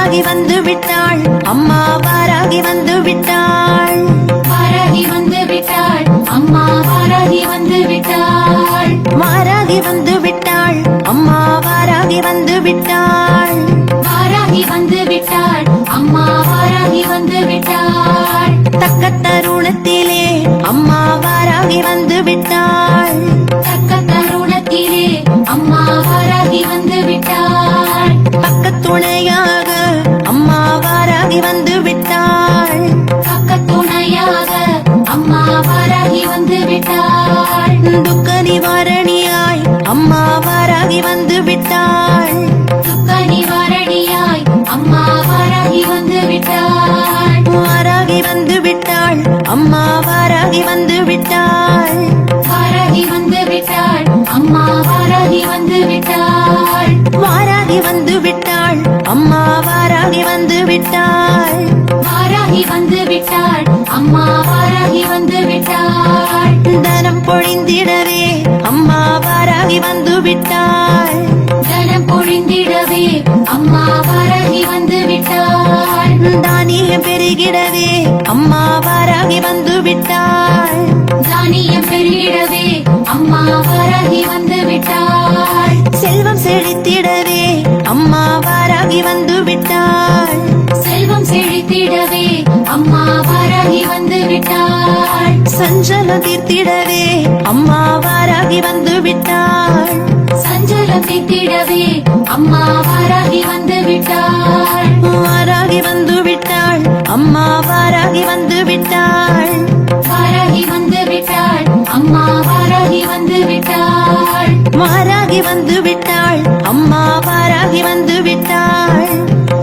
வாராகி வந்து விட்டாள், அம்மா வாராகி வந்து விட்டாள். வாராகி வந்து விட்டாள், அம்மா வாராகி வந்து விட்டாள். வாராகி வந்து விட்டாள், அம்மா வாராகி வந்து விட்டாள். வாராகி வந்து விட்டாள், அம்மா வாராகி வந்து விட்டாள். தக்க தருணத்திலே அம்மா வாராகி வந்து விட்டாள். தக்க தருணத்திலே அம்மா வாராகி வந்து விட்டாள். பக்க துணையாக அம்மா வாராகி வந்து விட்டாள். பக்க துணையாக அம்மா வாராகி வந்து விட்டாள். துக்க நிவாரணியாய் அம்மா வாராகி வந்து விட்டாள். துக்க நிவாரணியாய் அம்மா வாராகி வந்து விட்டாள். வாராகி வந்து விட்டாள், அம்மா வாராகி வந்து விட்டாள். வாராகி வந்து விட்டாள், அம்மா வாராகி வந்து விட்டாள். வாராகி வந்து விட்டாள், அம்மா வாராகி வந்து விட்டாள். வாராகி வந்து விட்டாள், அம்மா வாராகி வந்து விட்டாள். தனம் பொழிந்திடவே அம்மா வாராகி வந்து விட்டாள். தனம் பொழிந்திடவே அம்மா வாராகி வந்து விட்டாள். தானியம் பெருகிடவே அம்மா வாராகி வந்து விட்டாள். தானியம் பெருகிடவே அம்மா வாராகி வந்து விட்டாள். செல்வம் செழித்திடவே அம்மா வாராகி வந்து விட்டாள். செல்வம் செழித்திடவே அம்மா வாராகி வந்து விட்டாள். சஞ்சலம் தீர்த்திடவே அம்மா வாராகி வந்து விட்டாள். சஞ்சலம் தீர்த்திடவே அம்மா வாராகி வந்து விட்டாள். வாராகி வந்து விட்டாள், அம்மா வாராகி வந்து விட்டாள். வாராகி வந்து விட்டாள், அம்மா வாராகி வந்து விட்டாள். வாராகி வந்து விட்டாள், அம்மா வாராகி வந்து விட்டாள்.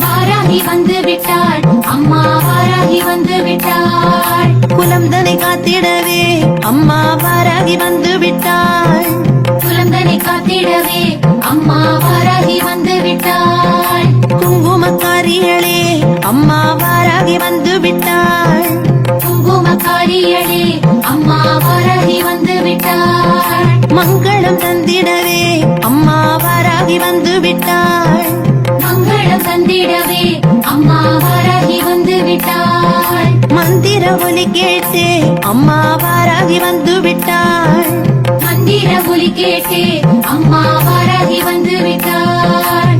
வாராகி வந்து விட்டாள், அம்மா வாராகி வந்து விட்டாள். குலம் தனை காத்திடவே அம்மா வாராகி வந்து விட்டாள். குழந்தனை காத்திடவே அம்மா வாராகி வந்து விட்டாள். குங்குமக்காரிகளே அம்மா வாராகி வந்து விட்டாள். குங்குமக்காரிகளே அம்மா வாராகி வந்து விட்டாள். மங்களம் தந்திடவே அம்மா வாராகி வந்து விட்டாள். மங்களம் தந்திடவே அம்மா வாராகி வந்து விட்டாள். மந்திர ஒலி கேட்டு அம்மா வாராகி வந்து விட்டாள். மந்திர ஒலி கேட்டு அம்மா வாராகி வந்து விட்டாள்.